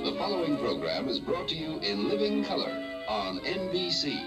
The following program is brought to you in living color on NBC.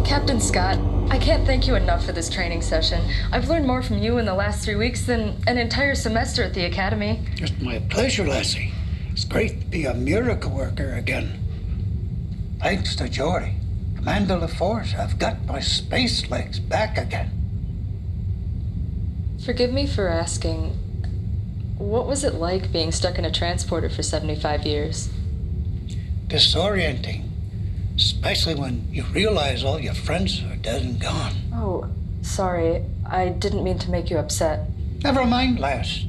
Captain Scott, I can't thank you enough for this training session. I've learned more from you in the last 3 weeks than an entire semester at the Academy. It's my pleasure, Lassie. It's great to be a miracle worker again. Thanks to Geordie, Commander LaForce, I've got my space legs back again. Forgive me for asking, what was it like being stuck in a transporter for 75 years? Disorienting, especially when you realize all your friends are dead and gone. Oh, sorry. I didn't mean to make you upset. Never mind, lass.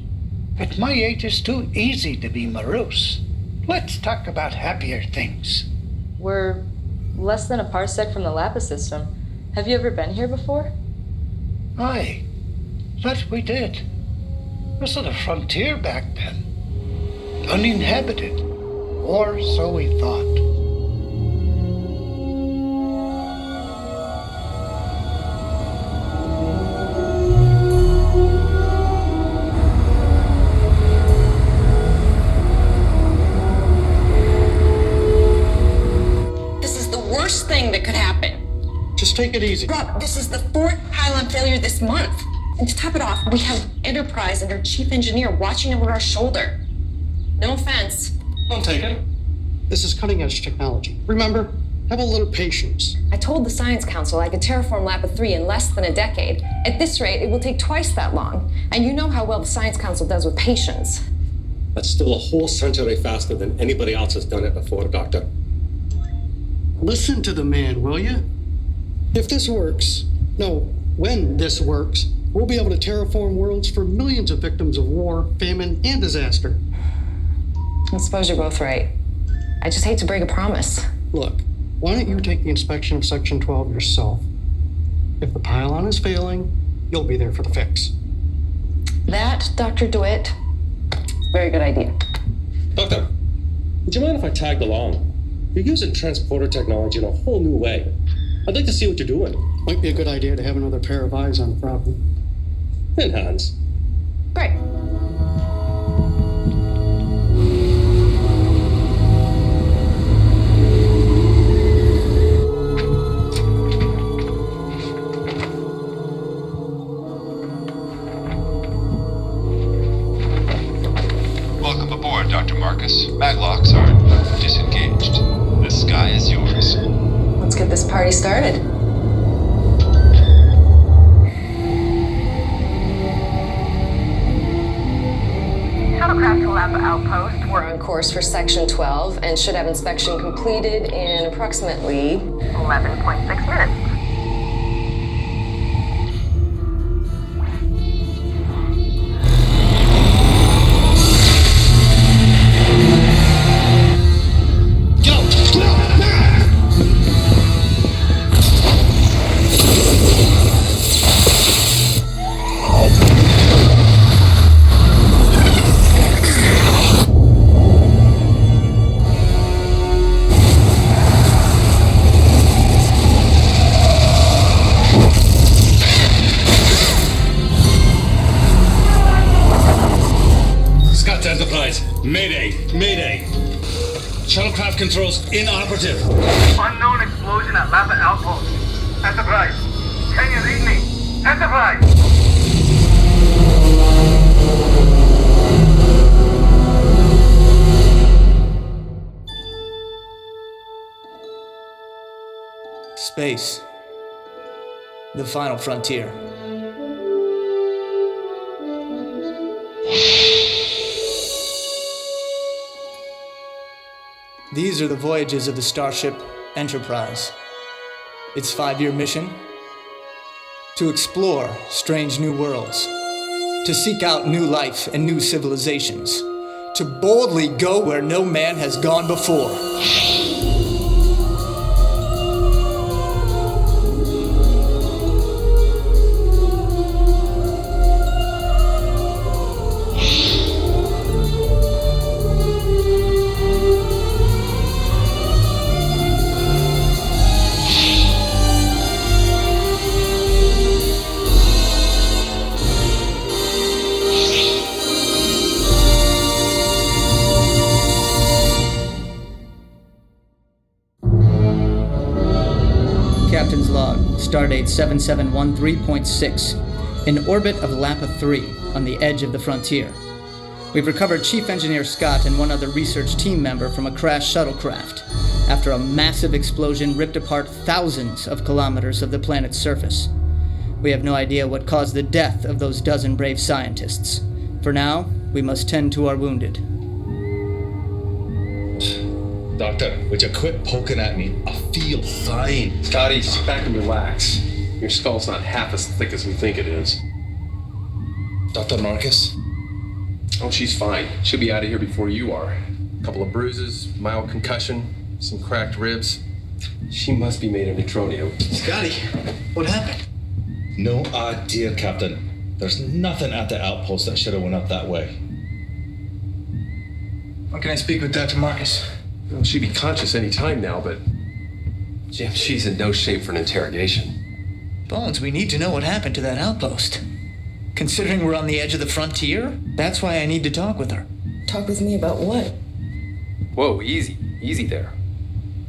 At my age, it's too easy to be morose. Let's talk about happier things. We're less than a parsec from the Lappa system. Have you ever been here before? Aye, that we did. This was a frontier back then. Uninhabited, or so we thought. Thing that could happen. Just take it easy. Rob, this is the 4th pylon failure this month. And to top it off, we have Enterprise and our chief engineer watching over our shoulder. No offense. Don't take it. This is cutting edge technology. Remember, have a little patience. I told the Science Council I could terraform Lappa III in less than a decade. At this rate, it will take twice that long. And you know how well the Science Council does with patience. That's still a whole century faster than anybody else has done it before, Doctor. Listen to the man, will you? If this works, when this works, we'll be able to terraform worlds for millions of victims of war, famine, and disaster. I suppose you're both right. I just hate to break a promise. Look, why don't you take the inspection of Section 12 yourself? If the pylon is failing, you'll be there for the fix. That, Dr. DeWitt, very good idea. Doctor, would you mind if I tagged along? You're using transporter technology in a whole new way. I'd like to see what you're doing. Might be a good idea to have another pair of eyes on the problem. And hands. Great. Welcome aboard, Dr. Marcus. Maglocks are disengaged. The sky is yours. Let's get this party started. Shuttlecraft to Lappa Outpost. We're on course for Section 12 and should have inspection completed in approximately 11.6 minutes. Enterprise, Mayday, Mayday. Shuttlecraft controls inoperative. Unknown explosion at Lappa Outpost. Enterprise, can you read me? Enterprise! Space. The final frontier. These are the voyages of the starship Enterprise. Its 5-year mission? To explore strange new worlds, to seek out new life and new civilizations, to boldly go where no man has gone before. stardate 7713.6, in orbit of Lappa III, on the edge of the frontier. We've recovered Chief Engineer Scott and one other research team member from a crashed shuttlecraft, after a massive explosion ripped apart thousands of kilometers of the planet's surface. We have no idea what caused the death of those dozen brave scientists. For now, we must tend to our wounded. Doctor, would you quit poking at me? I feel fine. Scotty, sit back and relax. Your skull's not half as thick as we think it is. Dr. Marcus? Oh, she's fine. She'll be out of here before you are. A couple of bruises, mild concussion, some cracked ribs. She must be made of neutronium. Scotty, what happened? No idea, Captain. There's nothing at the outpost that should have went up that way. When can I speak with Dr. Marcus? Well, she'd be conscious any time now, but Jim, she's in no shape for an interrogation. Bones, we need to know what happened to that outpost. Considering we're on the edge of the frontier, that's why I need to talk with her. Talk with me about what? Whoa, easy. Easy there.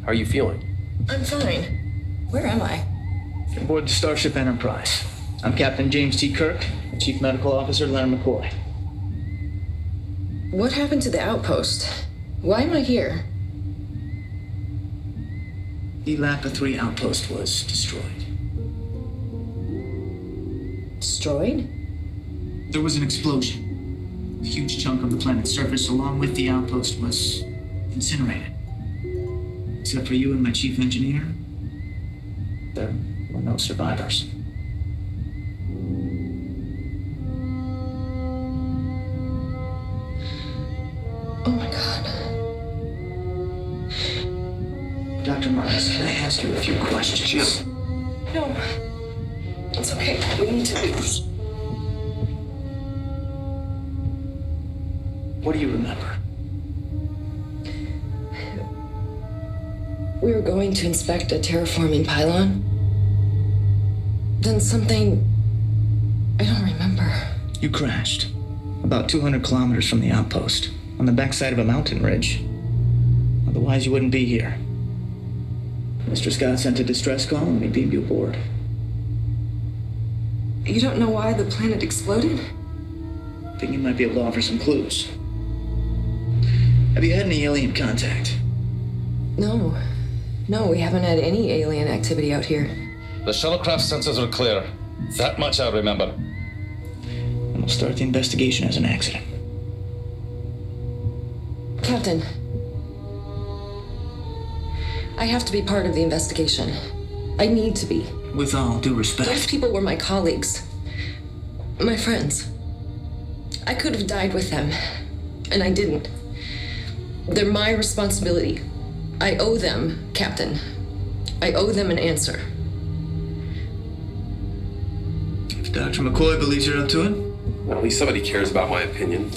How are you feeling? I'm fine. Where am I? Aboard the Starship Enterprise. I'm Captain James T. Kirk, Chief Medical Officer Leonard McCoy. What happened to the outpost? Why am I here? The Lappa III outpost was destroyed. Destroyed? There was an explosion. A huge chunk of the planet's surface, along with the outpost, was incinerated. Except for you and my chief engineer, there were no survivors. Oh my God. Dr. Marcus, can I ask you a few questions? Jim. No. It's okay. We need to leave. What do you remember? We were going to inspect a terraforming pylon. Then something... I don't remember. You crashed. About 200 kilometers from the outpost, on the backside of a mountain ridge. Otherwise, you wouldn't be here. Mr. Scott sent a distress call and we beamed you aboard. You don't know why the planet exploded? I think you might be able to offer some clues. Have you had any alien contact? No. No, we haven't had any alien activity out here. The shuttlecraft sensors are clear. That much I remember. And we'll start the investigation as an accident. Captain. I have to be part of the investigation. I need to be. With all due respect. Those people were my colleagues. My friends. I could have died with them, and I didn't. They're my responsibility. I owe them, Captain. I owe them an answer. If Dr. McCoy believes you're up to it. Well, at least somebody cares about my opinion.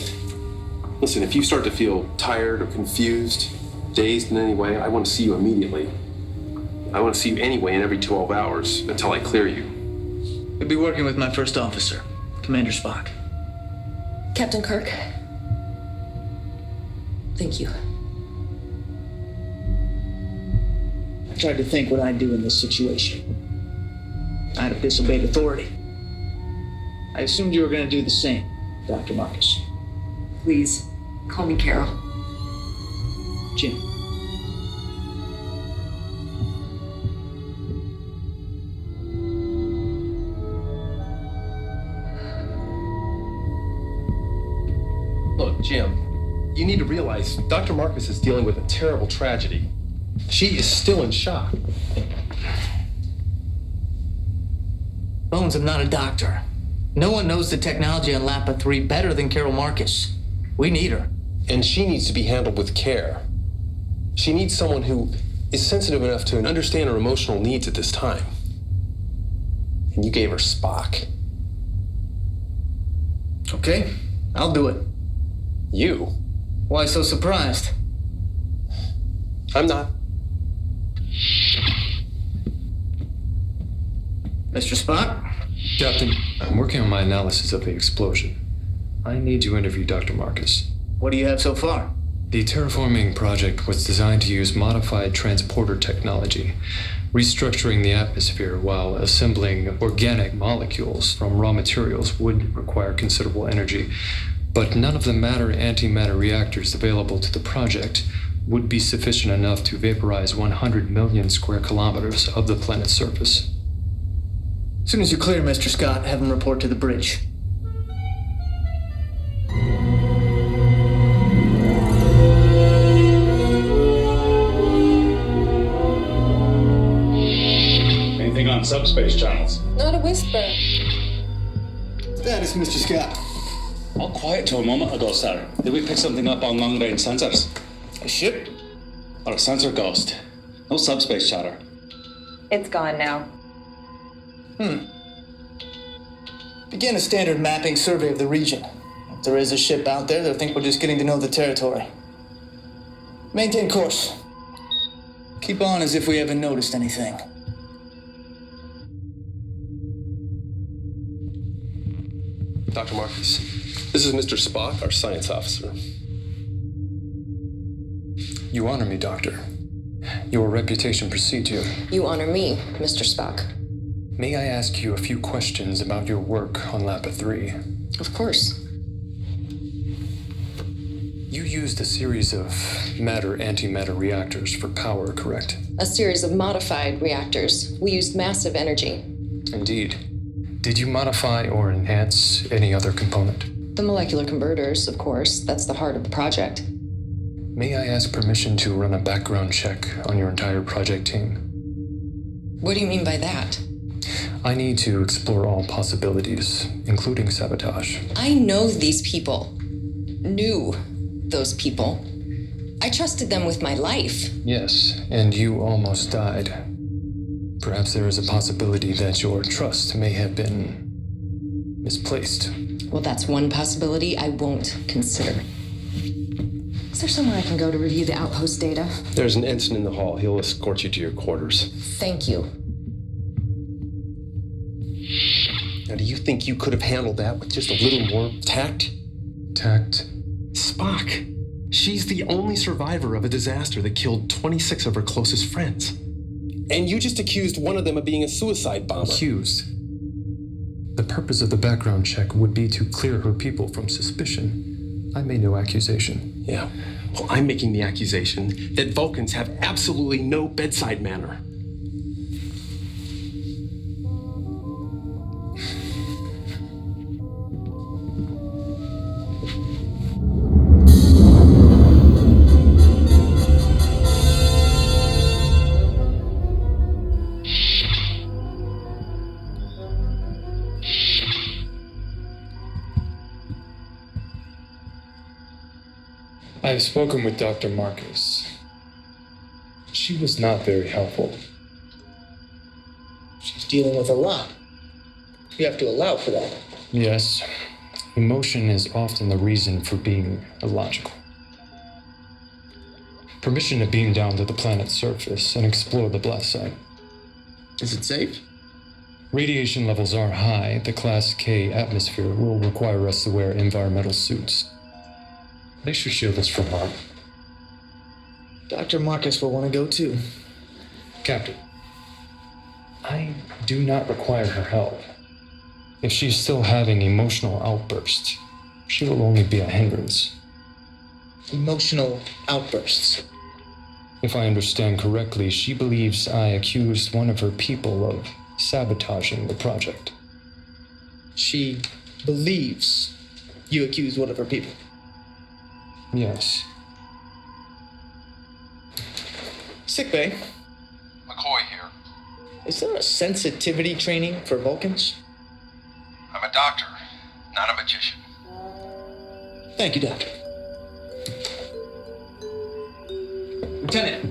Listen, if you start to feel tired or confused, dazed in any way, I want to see you immediately. I want to see you anyway in every 12 hours until I clear you. You'll be working with my first officer, Commander Spock. Captain Kirk. Thank you. I tried to think what I'd do in this situation. I'd have disobeyed authority. I assumed you were going to do the same, Dr. Marcus. Please, call me Carol. Jim. Look, Jim, you need to realize Dr. Marcus is dealing with a terrible tragedy. She is still in shock. Bones, I'm not a doctor. No one knows the technology on Lappa III better than Carol Marcus. We need her. And she needs to be handled with care. She needs someone who is sensitive enough to understand her emotional needs at this time. And you gave her Spock. Okay, I'll do it. You? Why so surprised? I'm not. Mr. Spock? Captain, I'm working on my analysis of the explosion. I need to interview Dr. Marcus. What do you have so far? The terraforming project was designed to use modified transporter technology, restructuring the atmosphere while assembling organic molecules from raw materials would require considerable energy, but none of the matter-antimatter reactors available to the project would be sufficient enough to vaporize 100 million square kilometers of the planet's surface. As soon as you're clear, Mr. Scott, have him report to the bridge. Anything on subspace channels? Not a whisper. Status, Mr. Scott. All quiet till a moment ago, sir. Did we pick something up on long-range sensors? A ship? Or a sensor ghost? No subspace chatter. It's gone now. Begin a standard mapping survey of the region. If there is a ship out there, they'll think we're just getting to know the territory. Maintain course. Keep on as if we haven't noticed anything. Dr. Marcus, this is Mr. Spock, our science officer. You honor me, Doctor. Your reputation precedes you. You honor me, Mr. Spock. May I ask you a few questions about your work on Lappa III? Of course. You used a series of matter-antimatter reactors for power, correct? A series of modified reactors. We used massive energy. Indeed. Did you modify or enhance any other component? The molecular converters, of course. That's the heart of the project. May I ask permission to run a background check on your entire project team? What do you mean by that? I need to explore all possibilities, including sabotage. I know these people. Knew those people. I trusted them with my life. Yes, and you almost died. Perhaps there is a possibility that your trust may have been misplaced. Well, that's one possibility I won't consider. Is there somewhere I can go to review the outpost data? There's an ensign in the hall. He'll escort you to your quarters. Thank you. Now, do you think you could have handled that with just a little more tact? Tact? Spock. She's the only survivor of a disaster that killed 26 of her closest friends. And you just accused one of them of being a suicide bomber. Accused? The purpose of the background check would be to clear her people from suspicion. I made no accusation. Yeah. Well, I'm making the accusation that Vulcans have absolutely no bedside manner. I have spoken with Dr. Marcus. She was not very helpful. She's dealing with a lot. You have to allow for that. Yes, emotion is often the reason for being illogical. Permission to beam down to the planet's surface and explore the blast site. Is it safe? Radiation levels are high. The Class K atmosphere will require us to wear environmental suits. They should shield us from harm. Dr. Marcus will want to go too. Captain, I do not require her help. If she's still having emotional outbursts, she will only be a hindrance. Emotional outbursts. If I understand correctly, she believes I accused one of her people of sabotaging the project. She believes you accused one of her people. Yes. Sickbay. McCoy here. Is there a sensitivity training for Vulcans? I'm a doctor, not a magician. Thank you, Doctor. Lieutenant.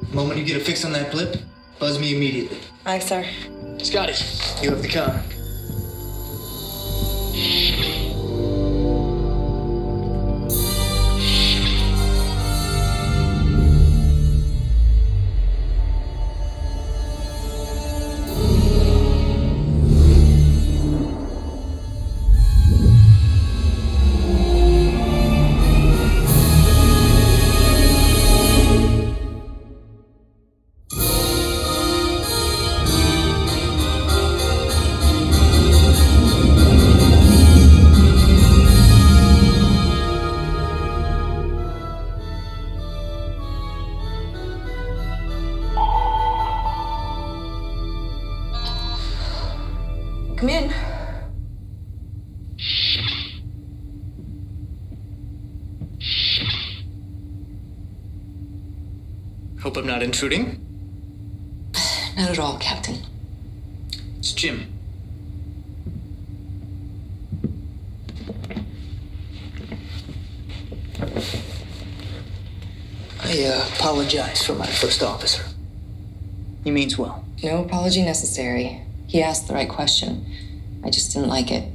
The moment you get a fix on that blip, buzz me immediately. Aye, sir. Scotty, you have the car. Hope I'm not intruding. Not at all, Captain. It's Jim. I apologize for my first officer. He means well. No apology necessary. He asked the right question. I just didn't like it.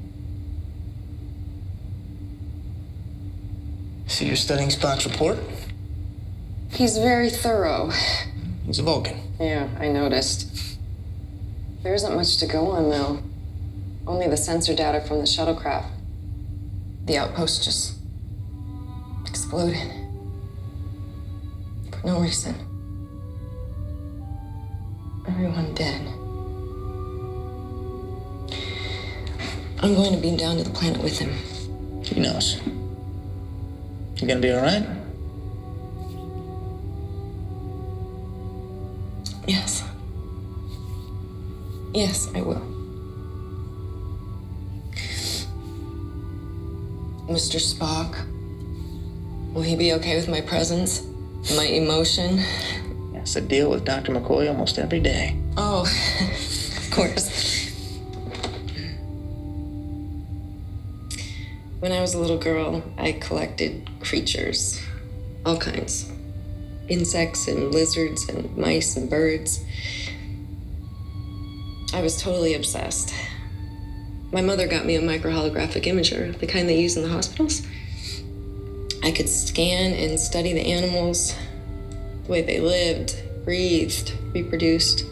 So you're studying Spock's report? He's very thorough. He's a Vulcan. Yeah, I noticed. There isn't much to go on, though. Only the sensor data from the shuttlecraft. The outpost just exploded. For no reason. Everyone dead. I'm going to beam down to the planet with him. He knows. You gonna be all right? Yes. Yes, I will. Mr. Spock, will he be okay with my presence? My emotion? That's the deal with Dr. McCoy almost every day. Oh, of course. When I was a little girl, I collected creatures, all kinds. Insects and lizards and mice and birds. I was totally obsessed. My mother got me a microholographic imager, the kind they use in the hospitals. I could scan and study the animals, the way they lived, breathed, reproduced,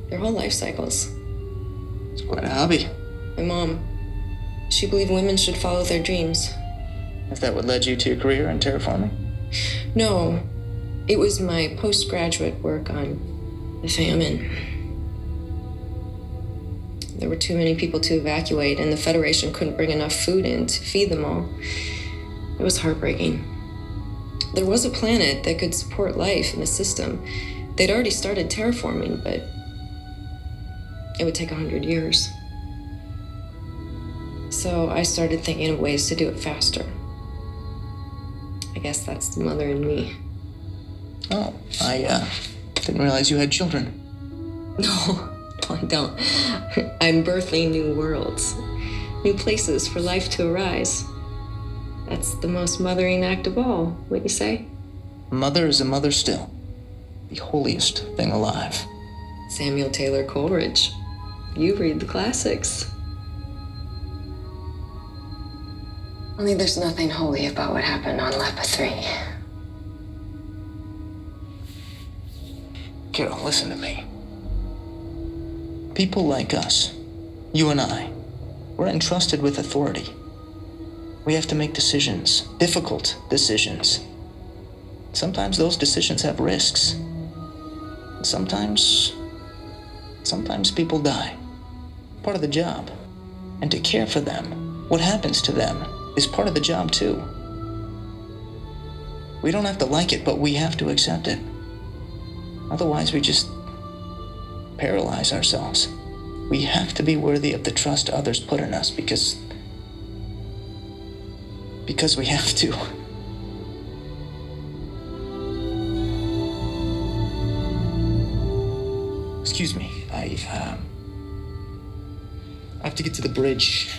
their whole life cycles. It's quite a hobby. My mom, she believed women should follow their dreams. Is that what led you to your career in terraforming? No, it was my postgraduate work on the famine. There were too many people to evacuate, and the Federation couldn't bring enough food in to feed them all. It was heartbreaking. There was a planet that could support life in the system. They'd already started terraforming, but it would take 100 years. So I started thinking of ways to do it faster. I guess that's the mother in me. Oh, I didn't realize you had children. No, I don't. I'm birthing new worlds, new places for life to arise. That's the most mothering act of all, wouldn't you say? A mother is a mother still. The holiest thing alive. Samuel Taylor Coleridge. You read the classics. Only there's nothing holy about what happened on Lappa III. Carol, listen to me. People like us, you and I, we're entrusted with authority. We have to make decisions, difficult decisions. Sometimes those decisions have risks. Sometimes people die. Part of the job. And to care for them, what happens to them, is part of the job too. We don't have to like it, but we have to accept it. Otherwise, we just paralyze ourselves. We have to be worthy of the trust others put in us because we have to. Excuse me, I have to get to the bridge.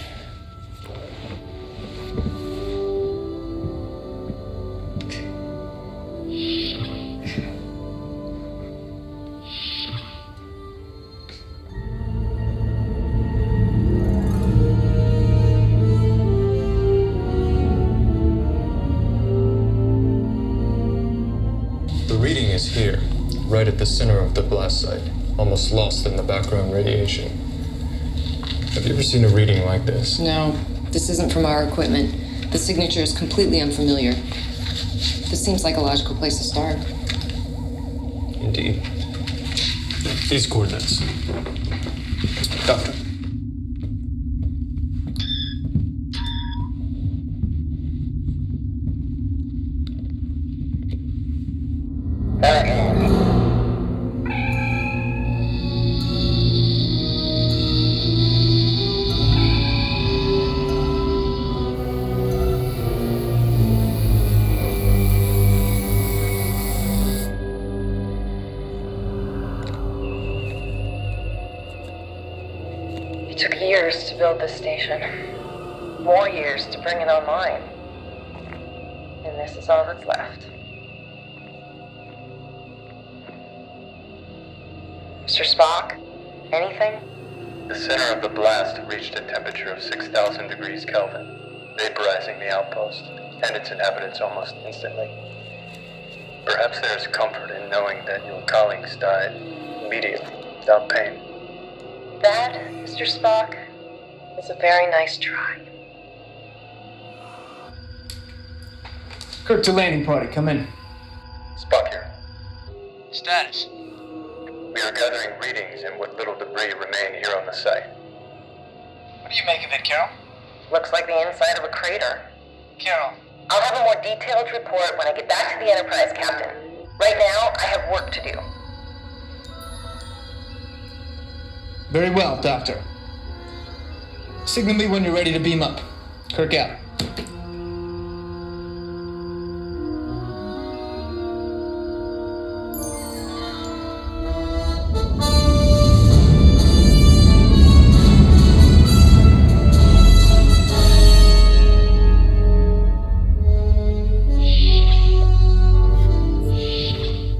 Here, right at the center of the blast site, almost lost in the background radiation. Have you ever seen a reading like this? No, this isn't from our equipment. The signature is completely unfamiliar. This seems like a logical place to start. Indeed. These coordinates. Doctor. took years to build this station. More years to bring it online. And this is all that's left. Mr. Spock, anything? The center of the blast reached a temperature of 6,000 degrees Kelvin, vaporizing the outpost and its inhabitants almost instantly. Perhaps there's comfort in knowing that your colleagues died immediately, without pain. That, Mr. Spock, is a very nice try. Kirk to landing party, come in. Spock here. Status. We are gathering readings in what little debris remain here on the site. What do you make of it, Carol? Looks like the inside of a crater. Carol. I'll have a more detailed report when I get back to the Enterprise, Captain. Right now, I have work to do. Very well, Doctor. Signal me when you're ready to beam up. Kirk out.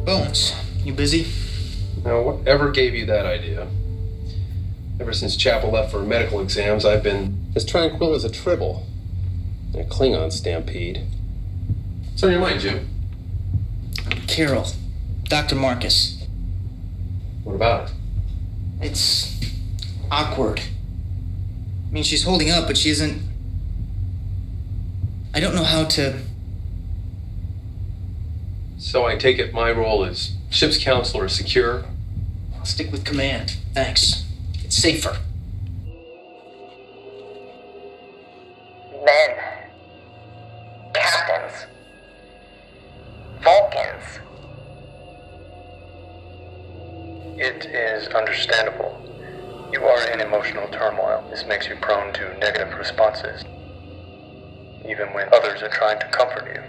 Bones, you busy? Now, whatever gave you that idea? Ever since Chapel left for medical exams, I've been as tranquil as a tribble in a Klingon stampede. What's on your mind, Jim? Carol. Dr. Marcus. What about it? It's awkward. I mean, she's holding up, but she isn't... I don't know how to... So I take it my role as ship's counselor is secure? I'll stick with command. Thanks. It's safer. Men. Captains. Vulcans. It is understandable. You are in emotional turmoil. This makes you prone to negative responses, even when others are trying to comfort you.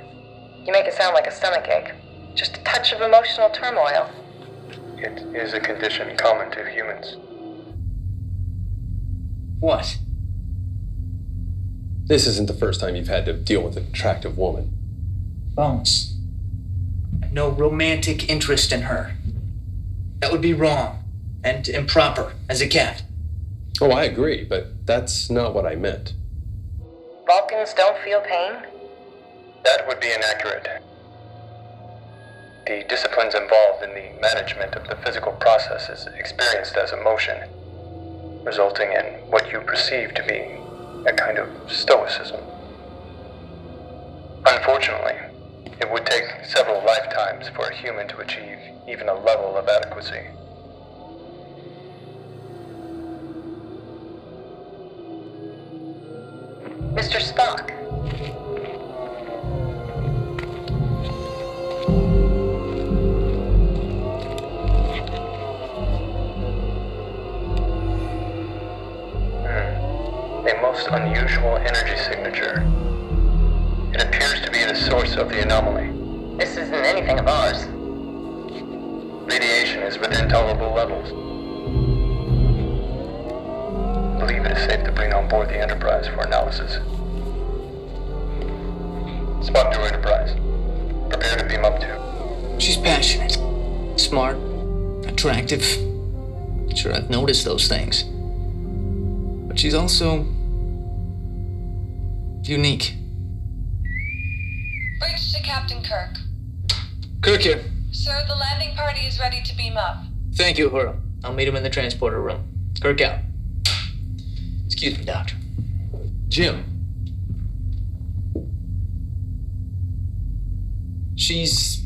You make it sound like a stomachache. Just a touch of emotional turmoil. It is a condition common to humans. What? This isn't the first time you've had to deal with an attractive woman. Bones. No romantic interest in her. That would be wrong and improper as a cat. Oh, I agree, but that's not what I meant. Vulcans don't feel pain? That would be inaccurate. The disciplines involved in the management of the physical process is experienced as emotion, resulting in what you perceive to be a kind of stoicism. Unfortunately, it would take several lifetimes for a human to achieve even a level of adequacy. Mr. Spock. A most unusual energy signature. It appears to be the source of the anomaly. This isn't anything of ours. Radiation is within tolerable levels. I believe it is safe to bring on board the Enterprise for analysis. Spock to Enterprise. Prepare to beam up to. She's passionate, smart, attractive. Sure, I've noticed those things. But she's also unique. Bridge to Captain Kirk. Kirk here. Sir, the landing party is ready to beam up. Thank you, Uhura. I'll meet him in the transporter room. Kirk out. Excuse me, Doctor. Jim. She's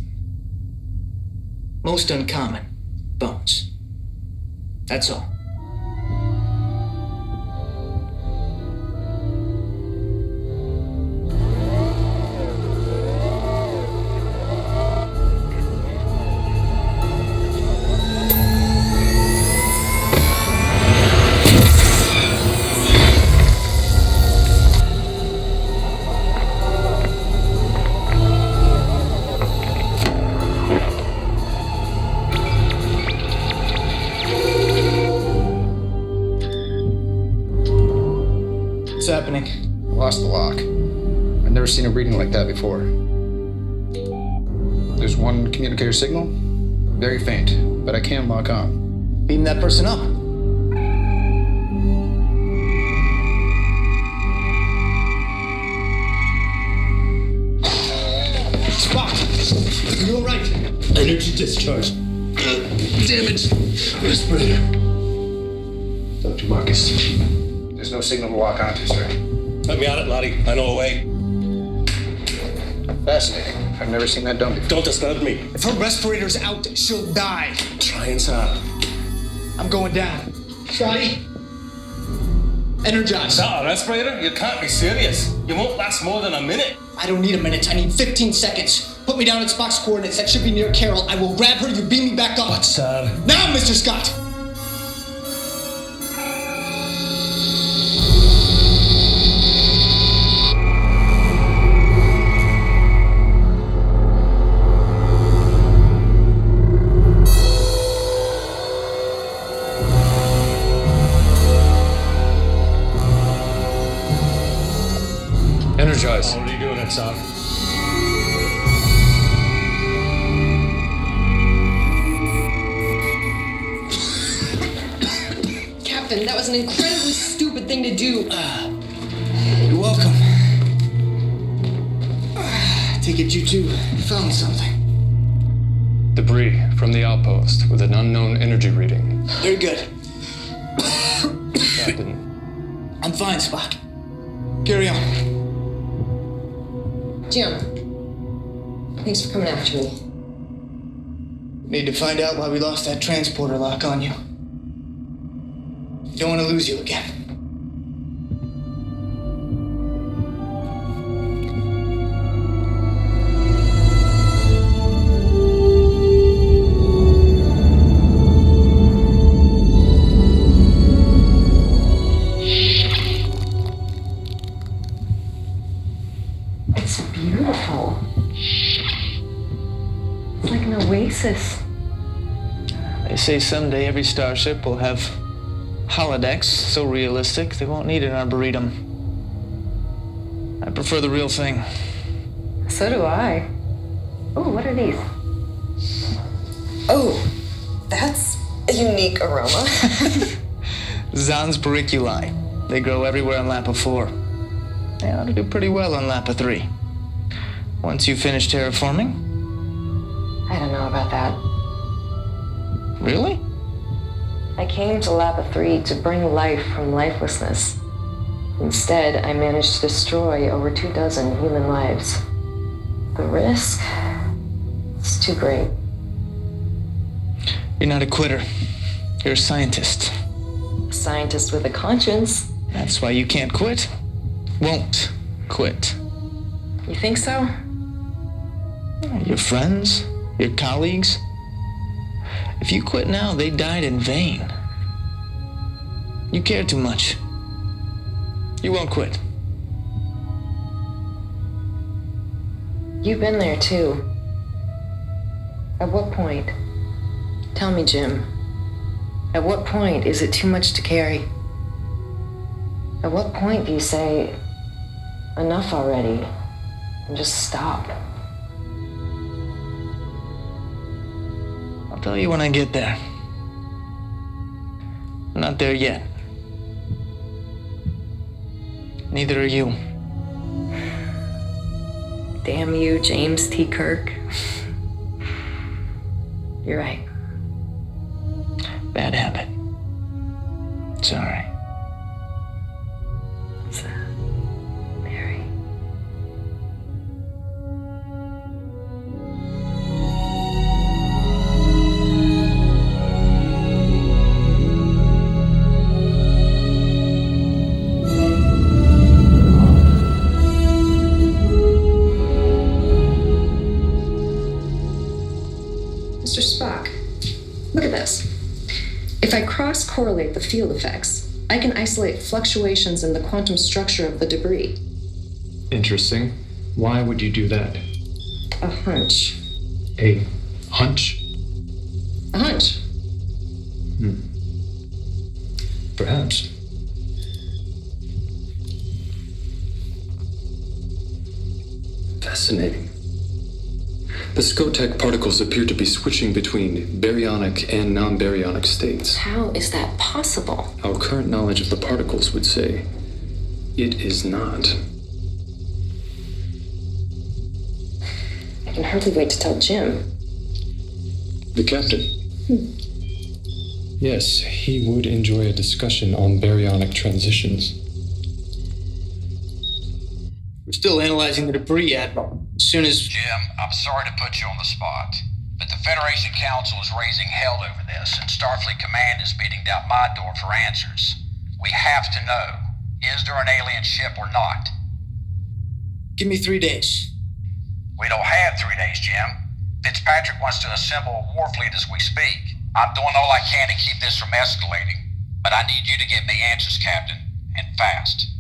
most uncommon, Bones. That's all. What's happening? Lost the lock. I've never seen a reading like that before. There's one communicator signal, very faint, but I can lock on. Beam that person up. Spock! Are you alright? Energy discharge. Damage. Respirator. Dr. Marcus. There's no signal to lock onto, sir. Let me on it, Lottie. I know a way. Fascinating. I've never seen that done before. Don't disturb me. If her respirator's out, she'll die. Try inside. I'm going down. Scotty? Energize. Is that a respirator? You can't be serious. You won't last more than a minute. I don't need a minute. I need 15 seconds. Put me down at Spock's coordinates. That should be near Carol. I will grab her. You beam me back up. What, sir? Now, Mr. Scott! Energize. What are you doing it, son? Captain, that was an incredibly stupid thing to do. You're welcome. Take it you two found something. Debris from the outpost with an unknown energy reading. Very good. Captain. I'm fine, Spock. Carry on. Jim, thanks for coming after me. Need to find out why we lost that transporter lock on you. Don't want to lose you again. It's beautiful. It's like an oasis. They say someday every starship will have holodecks so realistic they won't need an arboretum. I prefer the real thing. So do I. Oh, what are these? Oh, that's a unique aroma. Zans barriculi. They grow everywhere on Lappa IV. They ought to do pretty well on Lappa III. Once you finish terraforming. I don't know about that. Really? I came to Lappa III to bring life from lifelessness. Instead, I managed to destroy over 24 human lives. The risk is too great. You're not a quitter. You're a scientist. A scientist with a conscience. That's why you can't quit. Won't quit. You think so? Your friends, your colleagues. If you quit now, they died in vain. You care too much. You won't quit. You've been there too. At what point? Tell me, Jim. At what point is it too much to carry? At what point do you say, enough already, and just stop? I'll tell you when I get there. I'm not there yet. Neither are you. Damn you, James T. Kirk. You're right. Bad habit. Sorry. Mary. Mr. Spock, look at this. If I cross-correlate the field effects, I can isolate fluctuations in the quantum structure of the debris. Interesting. Why would you do that? A hunch. A hunch? A hunch. Perhaps. Fascinating. The Skotech particles appear to be switching between baryonic and non-baryonic states. How is that possible? Our current knowledge of the particles would say it is not. I can hardly wait to tell Jim. The captain. Yes, he would enjoy a discussion on baryonic transitions. We're still analyzing the debris, Admiral. As soon as... Jim, I'm sorry to put you on the spot, but the Federation Council is raising hell over this, and Starfleet Command is beating down my door for answers. We have to know, is there an alien ship or not? Give me 3 days. We don't have 3 days, Jim. Fitzpatrick wants to assemble a war fleet as we speak. I'm doing all I can to keep this from escalating, but I need you to get me answers, Captain, and fast.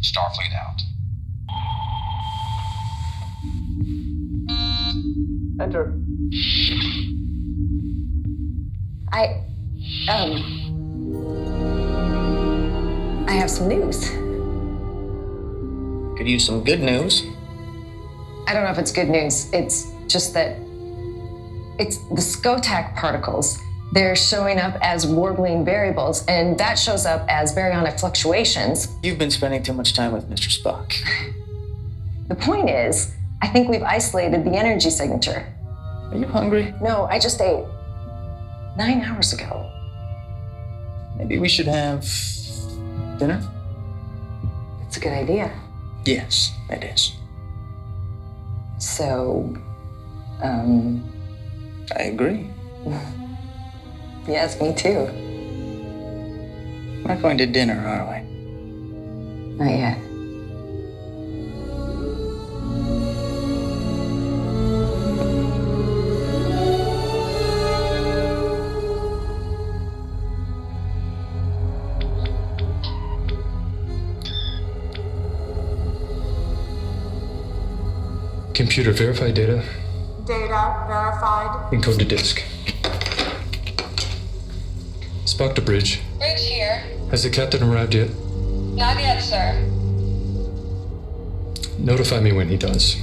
Starfleet out. Enter. I have some news. Could use some good news. I don't know if it's good news. It's just that it's the Skotech particles. They're showing up as warbling variables, and that shows up as baryonic fluctuations. You've been spending too much time with Mr. Spock. The point is, I think we've isolated the energy signature. Are you hungry? No, I just ate 9 hours ago. Maybe we should have dinner? It's a good idea. Yes, it is. So, I agree. Yes, me too. We're not going to dinner, are we? Not yet. Computer verify data. Data verified. Encode to disk. Spock to bridge. Bridge here. Has the captain arrived yet? Not yet, sir. Notify me when he does.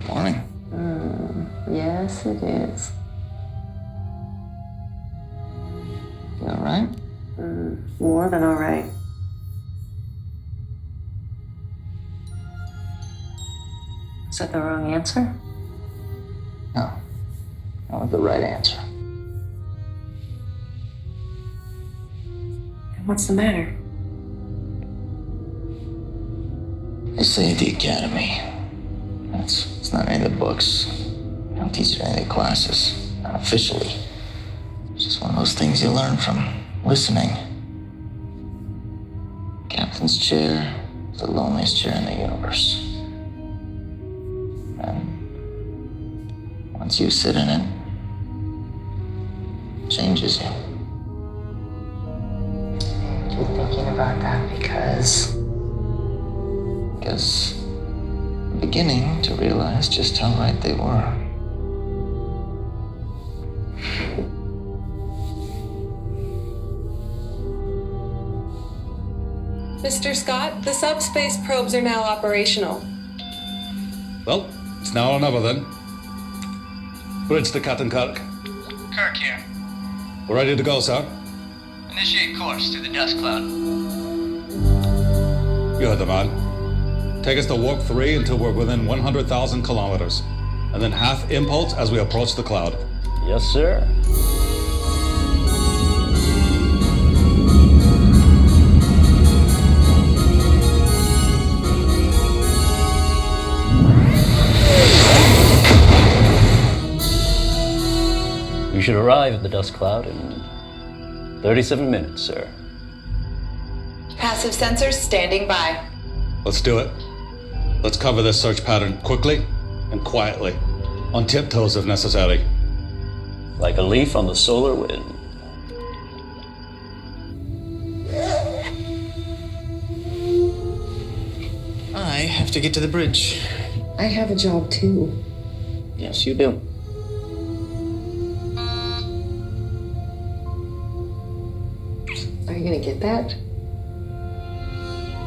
Morning. Yes, it is. You all right? More than all right. Is that the wrong answer? No. That was the right answer. What's the matter? They say at the academy. It's not any of the books. They don't teach it in any of the classes. Not officially. It's just one of those things you learn from listening. Captain's chair is the loneliest chair in the universe. And once you sit in it, it changes you. Keep thinking about that because I'm beginning to realize just how right they were. Mr. Scott, the subspace probes are now operational. Well, it's now or never then. Bridge to Captain Kirk. Kirk here. We're ready to go, sir. Initiate course through the dust cloud. You heard the man. Take us to warp 3 until we're within 100,000 kilometers. And then half impulse as we approach the cloud. Yes, sir. You should arrive at the dust cloud in 37 minutes, sir. Passive sensors standing by. Let's do it. Let's cover this search pattern quickly and quietly, on tiptoes if necessary. Like a leaf on the solar wind. have to get to the bridge. I have a job too. Yes, you do. Are you gonna get that?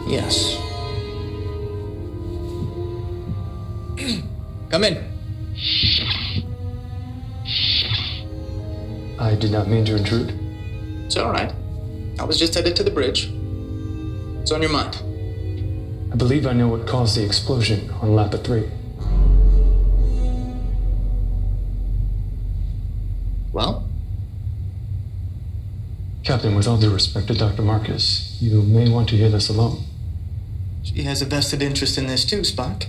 Yes. Come in. I did not mean to intrude. It's all right. I was just headed to the bridge. What's on your mind? I believe I know what caused the explosion on Lappa III. Well? Captain, with all due respect to Dr. Marcus, you may want to hear this alone. She has a vested interest in this too, Spock.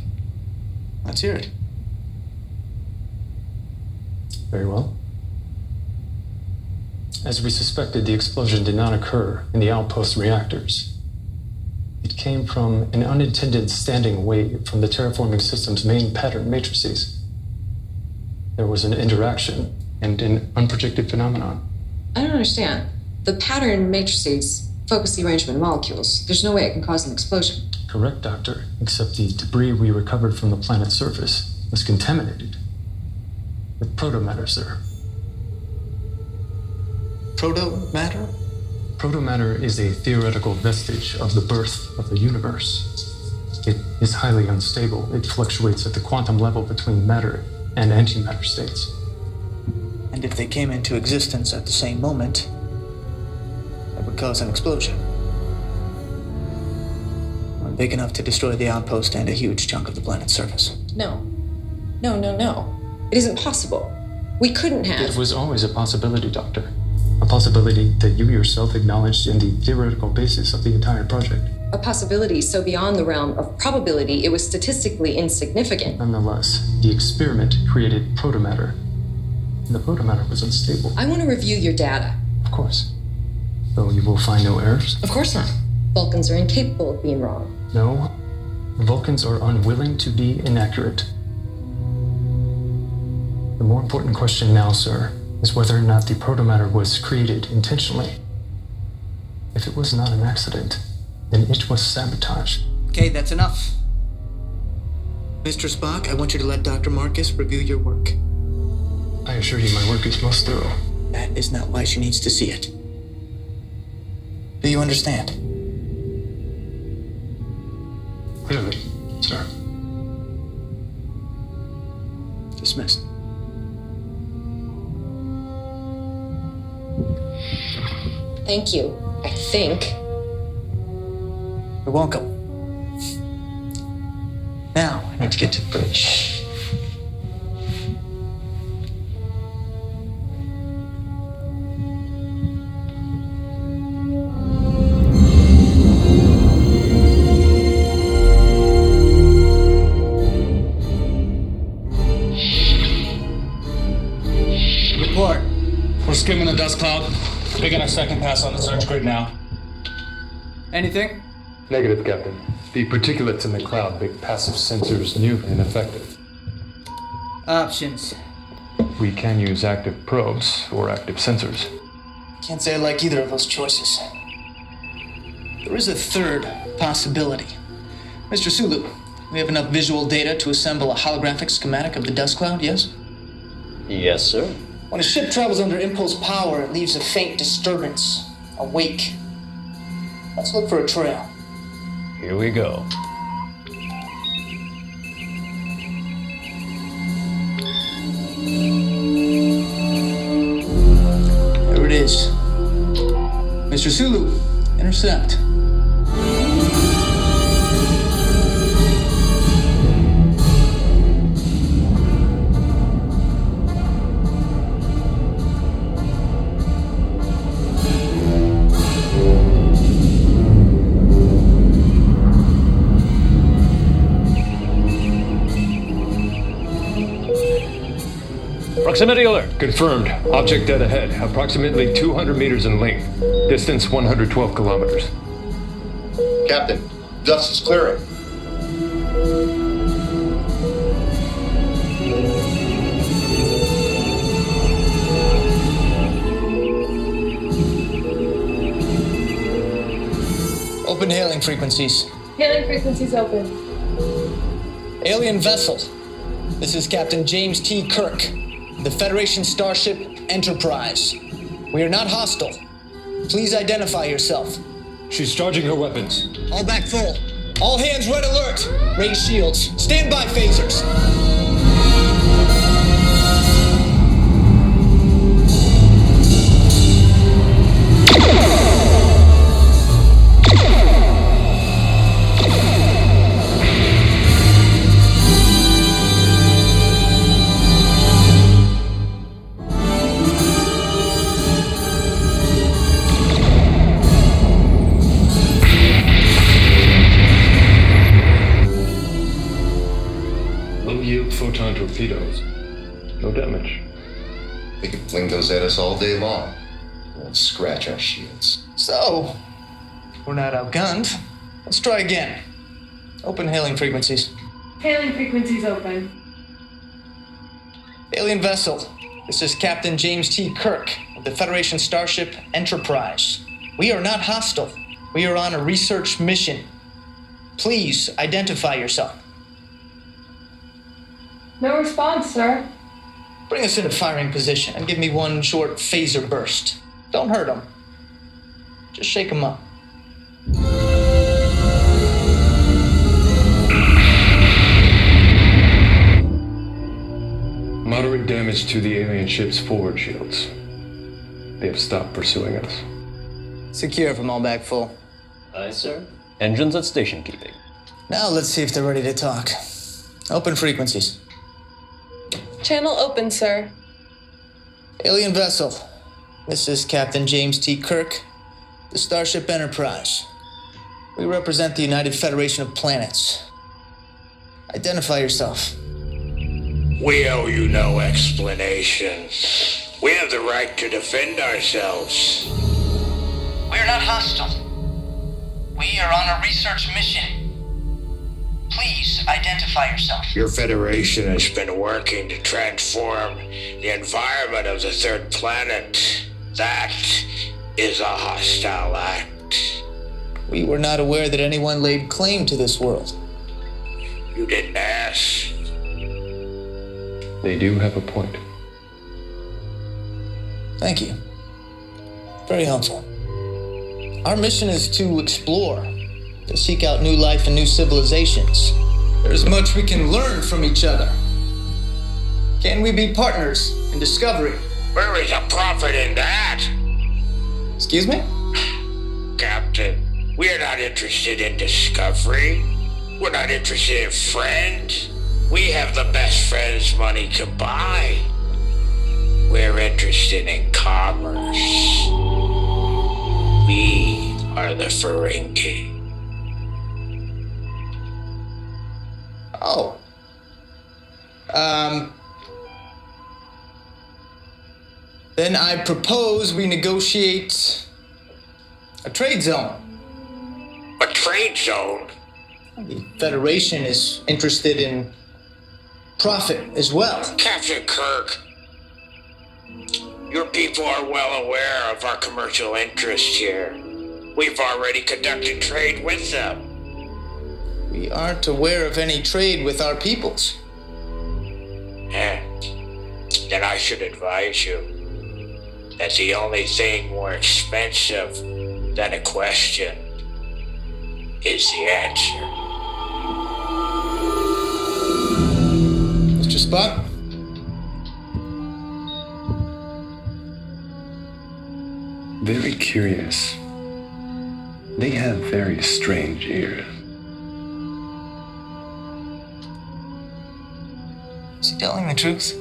Let's hear it. Very well. As we suspected, the explosion did not occur in the outpost reactors. It came from an unintended standing wave from the terraforming system's main pattern matrices. There was an interaction and an unprojected phenomenon. I don't understand. The pattern matrices focus the arrangement of molecules. There's no way it can cause an explosion. Correct, Doctor, except the debris we recovered from the planet's surface was contaminated with protomatter, sir. Proto-matter? Protomatter is a theoretical vestige of the birth of the universe. It is highly unstable. It fluctuates at the quantum level between matter and antimatter states. And if they came into existence at the same moment, that would cause an explosion. One big enough to destroy the outpost and a huge chunk of the planet's surface. No. No. It isn't possible. We couldn't have. It was always a possibility, Doctor. A possibility that you yourself acknowledged in the theoretical basis of the entire project. A possibility so beyond the realm of probability, it was statistically insignificant. Nonetheless, the experiment created protomatter. And the protomatter was unstable. I want to review your data. Of course. Though you will find no errors? Of course not. Vulcans are incapable of being wrong. No. Vulcans are unwilling to be inaccurate. The more important question now, sir, is whether or not the protomatter was created intentionally. If it was not an accident, then it was sabotage. Okay, that's enough. Mr. Spock, I want you to let Dr. Marcus review your work. I assure you my work is most thorough. That is not why she needs to see it. Do you understand? Clearly, sir. Dismissed. Thank you, I think. You're welcome. Now, I need to get to the bridge. Report. We're skimming the dust cloud. Making our second pass on the search grid now. Anything? Negative, Captain. The particulates in the cloud make passive sensors new and ineffective. Options. We can use active probes or active sensors. Can't say I like either of those choices. There is a third possibility. Mr. Sulu, we have enough visual data to assemble a holographic schematic of the dust cloud, yes? Yes, sir. When a ship travels under impulse power, it leaves a faint disturbance, a wake. Let's look for a trail. Here we go. There it is. Mr. Sulu, intercept. Proximity alert. Confirmed. Object dead ahead. Approximately 200 meters in length. Distance 112 kilometers. Captain, dust is clearing. Open hailing frequencies. Hailing frequencies open. Alien vessel. This is Captain James T. Kirk, the Federation starship Enterprise. We are not hostile. Please identify yourself. She's charging her weapons. All back full. All hands red alert. Raise shields. Stand by phasers. Photon torpedoes. No damage. They could fling those at us all day long. Won't scratch our shields. So, we're not outgunned. Let's try again. Open hailing frequencies. Hailing frequencies open. Alien vessel. This is Captain James T. Kirk of the Federation starship Enterprise. We are not hostile. We are on a research mission. Please identify yourself. No response, sir. Bring us into firing position and give me one short phaser burst. Don't hurt him. Just shake him up. Moderate damage to the alien ship's forward shields. They have stopped pursuing us. Secure from all back full. Aye, sir. Engines at station keeping. Now let's see if they're ready to talk. Open frequencies. Channel open, sir. Alien vessel. This is Captain James T. Kirk, the Starship Enterprise. We represent the United Federation of Planets. Identify yourself. We owe you no explanation. We have the right to defend ourselves. We're not hostile. We are on a research mission. Please identify yourself. Your Federation has been working to transform the environment of the third planet. That is a hostile act. We were not aware that anyone laid claim to this world. You didn't ask. They do have a point. Thank you. Very helpful. Our mission is to explore, to seek out new life and new civilizations. There's much we can learn from each other. Can we be partners in discovery? Where is a profit in that? Excuse me? Captain, we're not interested in discovery. We're not interested in friends. We have the best friends money can buy. We're interested in commerce. We are the Ferengi. Oh. Then I propose we negotiate a trade zone. A trade zone? The Federation is interested in profit as well. Captain Kirk, your people are well aware of our commercial interests here. We've already conducted trade with them. We aren't aware of any trade with our peoples. Then I should advise you that the only thing more expensive than a question is the answer. Mr. Spock? Very curious. They have very strange ears. Is he telling the truth?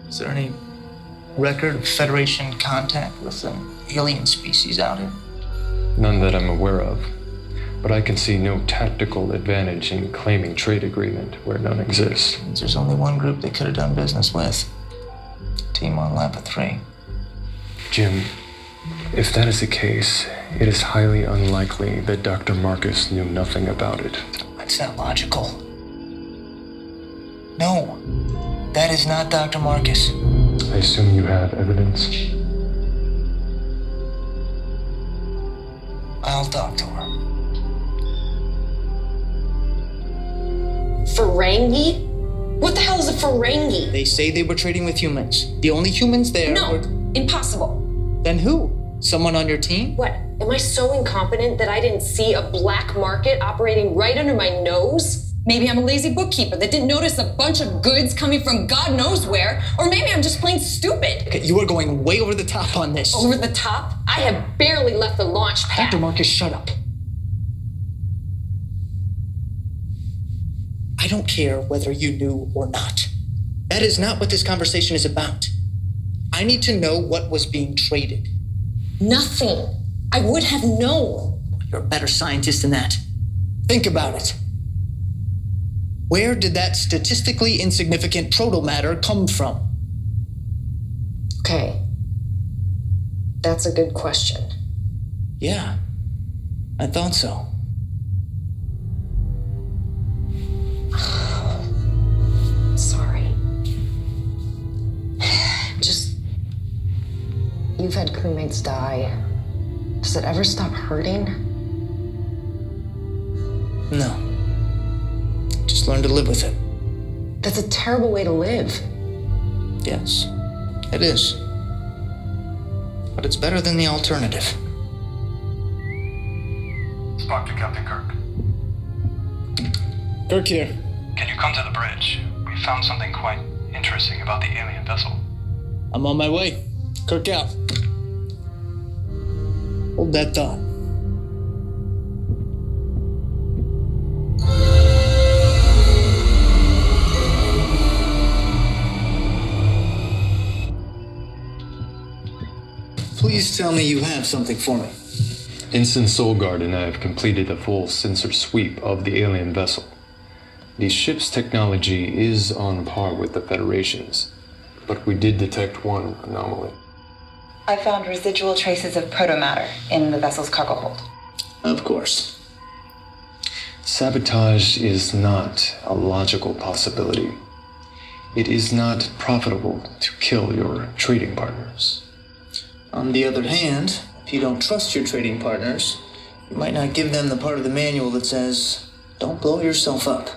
Is there any record of Federation contact with an alien species out here? None that I'm aware of. But I can see no tactical advantage in claiming trade agreement where none exists. There's only one group they could have done business with. Team on Lappa III. Jim, if that is the case, it is highly unlikely that Dr. Marcus knew nothing about it. That's not logical. No, that is not Dr. Marcus. I assume you have evidence? I'll talk to her. Ferengi? What the hell is a Ferengi? They say they were trading with humans. The only humans there No, were... impossible. Then who? Someone on your team? What? Am I so incompetent that I didn't see a black market operating right under my nose? Maybe I'm a lazy bookkeeper that didn't notice a bunch of goods coming from God knows where. Or maybe I'm just plain stupid. Okay, you are going way over the top on this. Over the top? I have barely left the launch pad. Dr. Marcus, shut up. I don't care whether you knew or not. That is not what this conversation is about. I need to know what was being traded. Nothing. I would have known. You're a better scientist than that. Think about it. Where did that statistically insignificant proto-matter come from? Okay. That's a good question. Yeah, I thought so. Sorry. Just... You've had crewmates die. Does it ever stop hurting? No. Just learn to live with it. That's a terrible way to live. Yes, it is. But it's better than the alternative. Spock to Captain Kirk. Kirk here. Can you come to the bridge? We found something quite interesting about the alien vessel. I'm on my way. Kirk out. Hold that thought. Please tell me you have something for me. Ensign Solgard and I have completed a full sensor sweep of the alien vessel. The ship's technology is on par with the Federation's, but we did detect one anomaly. I found residual traces of protomatter in the vessel's cargo hold. Of course. Sabotage is not a logical possibility. It is not profitable to kill your trading partners. On the other hand, if you don't trust your trading partners, you might not give them the part of the manual that says, don't blow yourself up.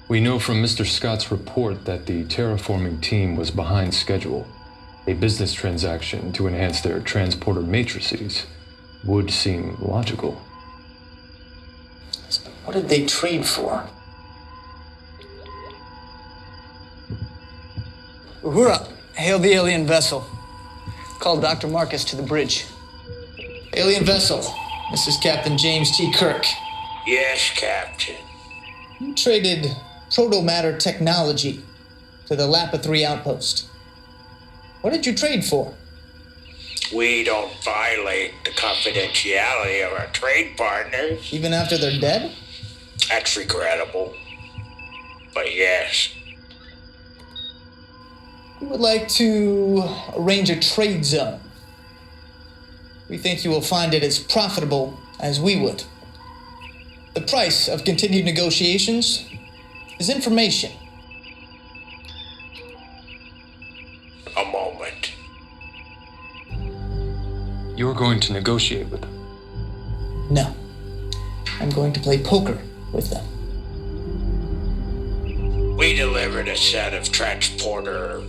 We know from Mr. Scott's report that the terraforming team was behind schedule. A business transaction to enhance their transporter matrices would seem logical. What did they trade for? Uhura, hail the alien vessel. Call Dr. Marcus to the bridge. Alien vessel, this is Captain James T. Kirk. Yes, Captain. You traded proto-matter technology to the Lappa III outpost. What did you trade for? We don't violate the confidentiality of our trade partners. Even after they're dead? That's regrettable. But yes. We would like to arrange a trade zone. We think you will find it as profitable as we would. The price of continued negotiations is information. A moment. You're going to negotiate with them? No. I'm going to play poker with them. We delivered a set of transporter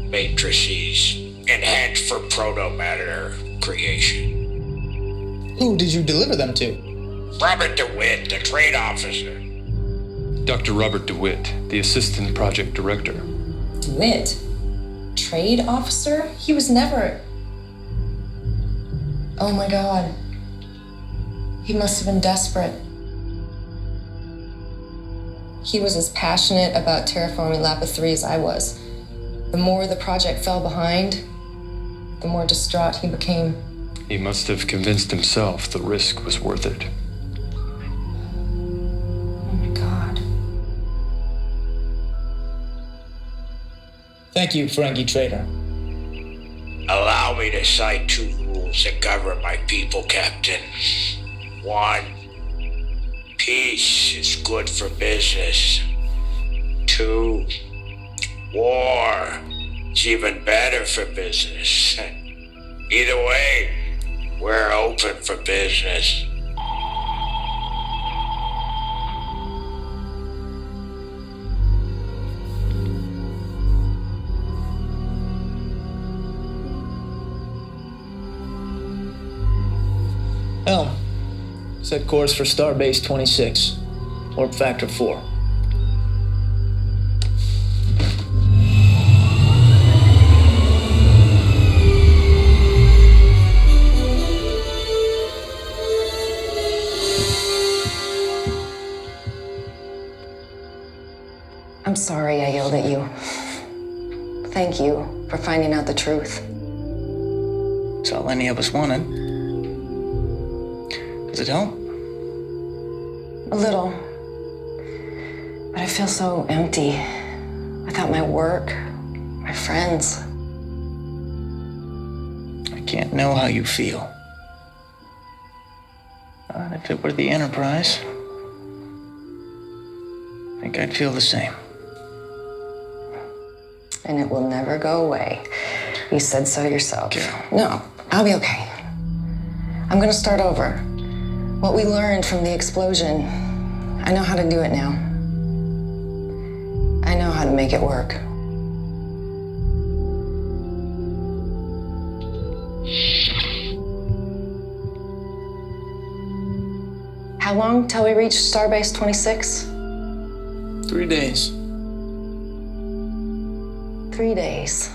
matrices enhanced for proto-matter creation. Who did you deliver them to? Robert DeWitt, the trade officer. Dr. Robert DeWitt, the assistant project director. DeWitt? Trade officer? He was never... Oh my God. He must have been desperate. He was as passionate about terraforming Lappa III as I was. The more the project fell behind, the more distraught he became. He must have convinced himself the risk was worth it. Oh my God. Thank you, Ferengi trader. Allow me to cite two rules that govern my people, Captain. One, peace is good for business. Two, war is even better for business. Either way, we're open for business. Helm, set course for Starbase 26, warp factor 4. I'm sorry I yelled at you. Thank you for finding out the truth. That's all any of us wanted. Does it help? A little. But I feel so empty without my work, my friends. I can't know how you feel. But if it were the Enterprise, I think I'd feel the same. And it will never go away. You said so yourself. Carol. No, I'll be okay. I'm gonna start over. What we learned from the explosion, I know how to do it now. I know how to make it work. How long till we reach Starbase 26? 3 days. 3 days.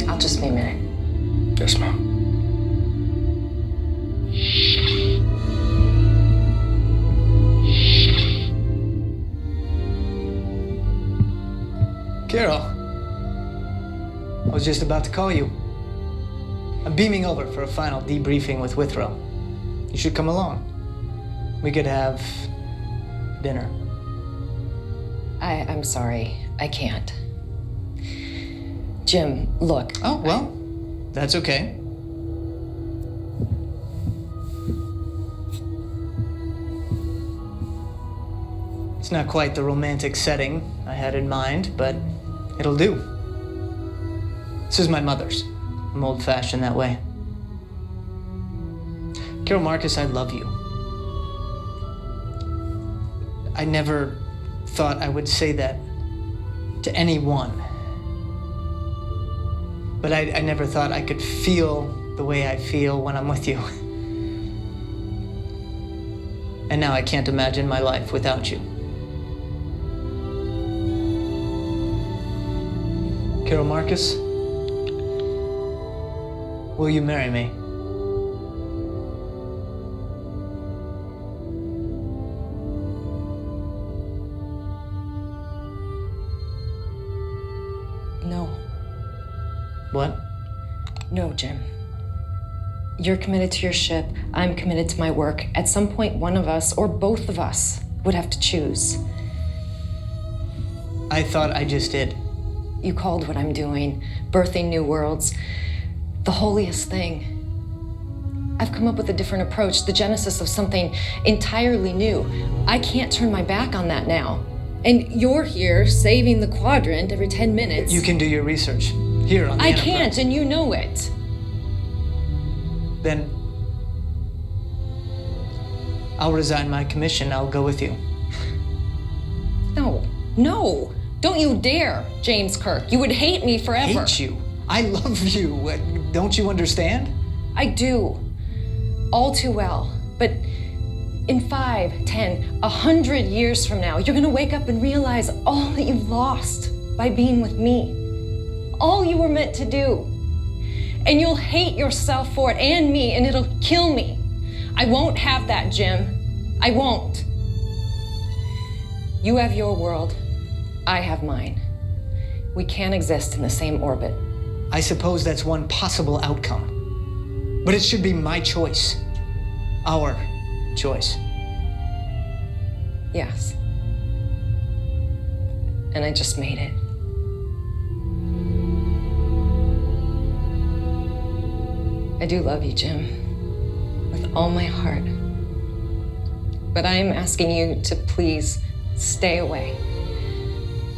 I'll just be a minute. Yes, Mom. Carol, I was just about to call you. I'm beaming over for a final debriefing with Withrow. You should come along. We could have dinner. I'm sorry. I can't. Jim, look. Oh, well, that's okay. It's not quite the romantic setting I had in mind, but it'll do. This is my mother's. I'm old-fashioned that way. Carol Marcus, I love you. I never thought I would say that to anyone. But I never thought I could feel the way I feel when I'm with you. And now I can't imagine my life without you. Carol Marcus, will you marry me? No. What? No, Jim. You're committed to your ship. I'm committed to my work. At some point, one of us, or both of us, would have to choose. I thought I just did. You called what I'm doing, birthing new worlds, the holiest thing. I've come up with a different approach, the genesis of something entirely new. I can't turn my back on that now. And you're here saving the quadrant every 10 minutes. You can do your research here on the I Enterprise. can't, and you know it. Then I'll resign my commission. I'll go with you. No, no. Don't you dare, James Kirk. You would hate me forever. Hate you? I love you. Don't you understand? I do. All too well. But in 5, 10, 100 years from now, you're gonna wake up and realize all that you've lost by being with me. All you were meant to do. And you'll hate yourself for it and me, and it'll kill me. I won't have that, Jim. I won't. You have your world. I have mine. We can't exist in the same orbit. I suppose that's one possible outcome. But it should be my choice. Our choice. Yes. And I just made it. I do love you, Jim, with all my heart. But I am asking you to please Stay away.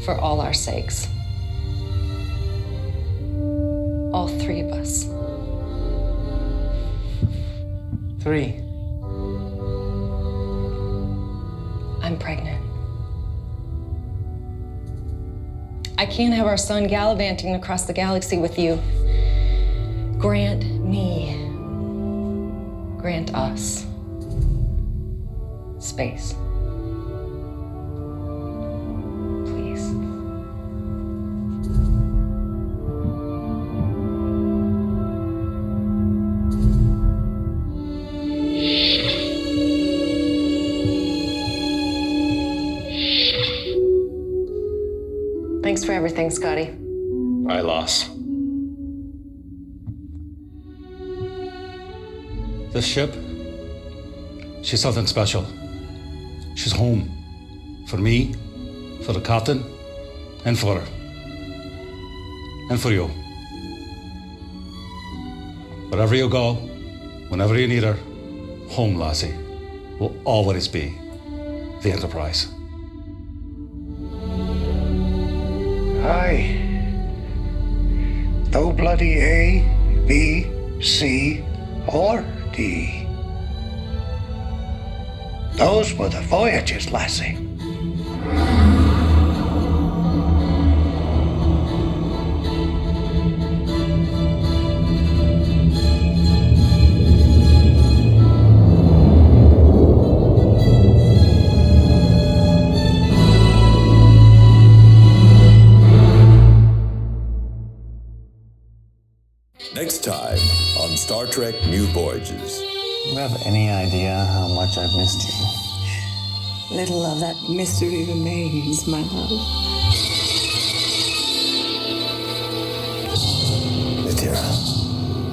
For all our sakes. All three of us. 3. I'm pregnant. I can't have our son gallivanting across the galaxy with you. Grant me, grant us space. Please. Thanks for everything, Scotty. I lost. This ship, she's something special. She's home. For me, for the captain, and for her. And for you. Wherever you go, whenever you need her, home, lassie, will always be the Enterprise. Aye. No bloody A, B, C, or D. Those were the Voyages, lassie. Next time on Star Trek New Voyages. Do you have any idea how much I've missed you? Little of that mystery remains, my love. Natira,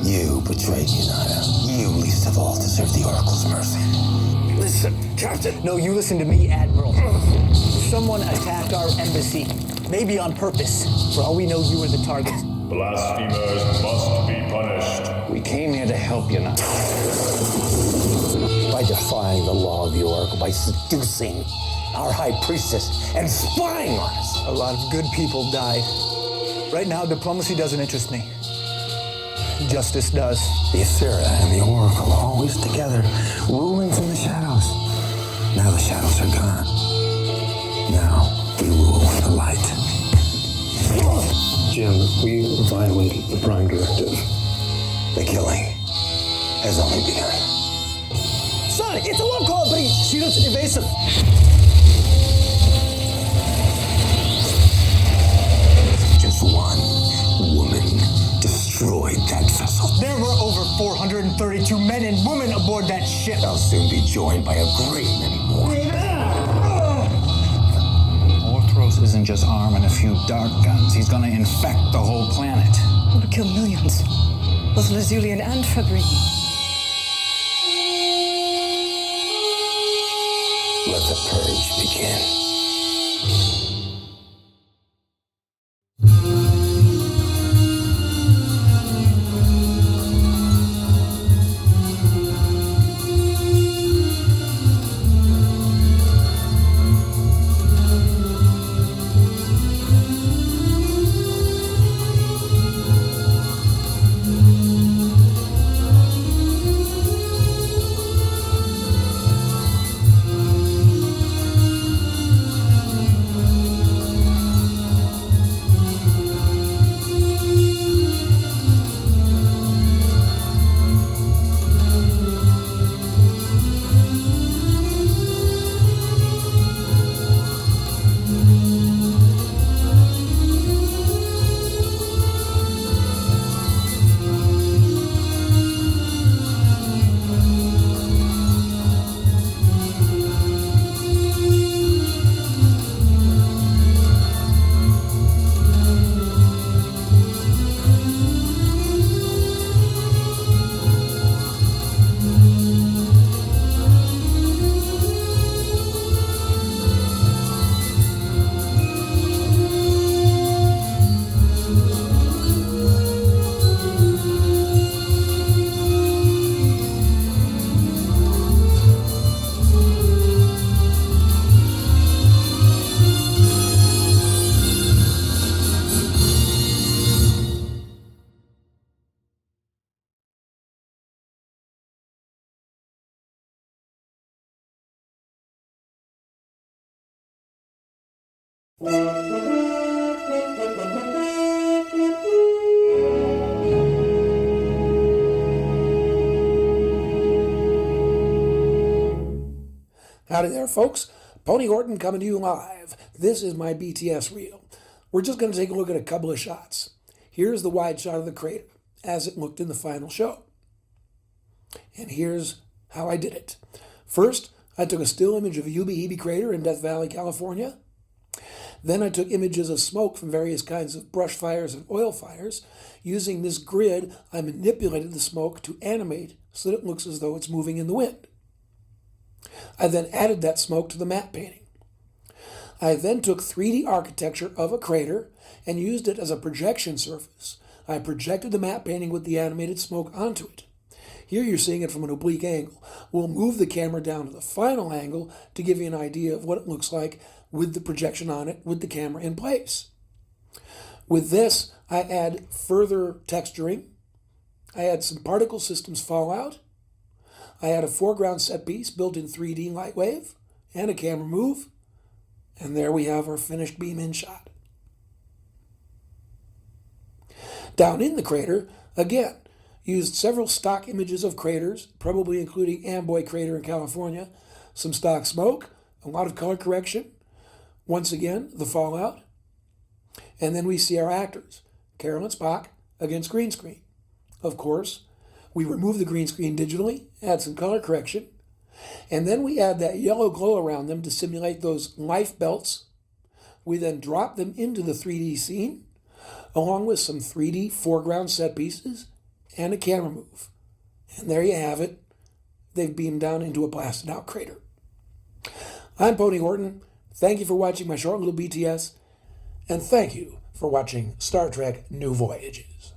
you betrayed United. You least of all deserve the Oracle's mercy. Listen, Captain. No, you listen to me, Admiral. Someone attacked our embassy. Maybe on purpose. For all we know, you were the target. Blasphemers must be punished. We came here to help you now. By defying the law of the Oracle, by seducing our High Priestess and spying on us. A lot of good people died. Right now, diplomacy doesn't interest me. Justice does. The Aethera and the Oracle always together, ruling from the shadows. Now the shadows are gone. Now we rule in the light. Jim, we violated the Prime Directive. The killing has only begun. Son, it's a love call, but she looks evasive. Just one woman destroyed that vessel. There were over 432 men and women aboard that ship. I'll soon be joined by a great many more. Orthros isn't just arming a few dart guns. He's gonna infect the whole planet. It would kill millions, both Lazulian and Fabrini. Let the purge begin. Howdy there, folks. Pony Horton coming to you live. This is my BTS reel. We're just going to take a look at a couple of shots. Here's the wide shot of the crater as it looked in the final show. And here's how I did it. First, I took a still image of Yuba crater in Death Valley, California. Then I took images of smoke from various kinds of brush fires and oil fires. Using this grid, I manipulated the smoke to animate so that it looks as though it's moving in the wind. I then added that smoke to the matte painting. I then took 3D architecture of a crater and used it as a projection surface. I projected the matte painting with the animated smoke onto it. Here you're seeing it from an oblique angle. We'll move the camera down to the final angle to give you an idea of what it looks like with the projection on it, with the camera in place. With this, I add further texturing. I add some particle systems fallout. I add a foreground set piece built in 3D Lightwave and a camera move. And there we have our finished beam in shot. Down in the crater, again, used several stock images of craters, probably including Amboy Crater in California, some stock smoke, a lot of color correction, once again, the fallout. And then we see our actors, Carol and Spock against green screen. Of course, we remove the green screen digitally, add some color correction, and then we add that yellow glow around them to simulate those life belts. We then drop them into the 3D scene, along with some 3D foreground set pieces and a camera move. And there you have it. They've beamed down into a blasted out crater. I'm Pony Horton. Thank you for watching my short little BTS, and thank you for watching Star Trek New Voyages.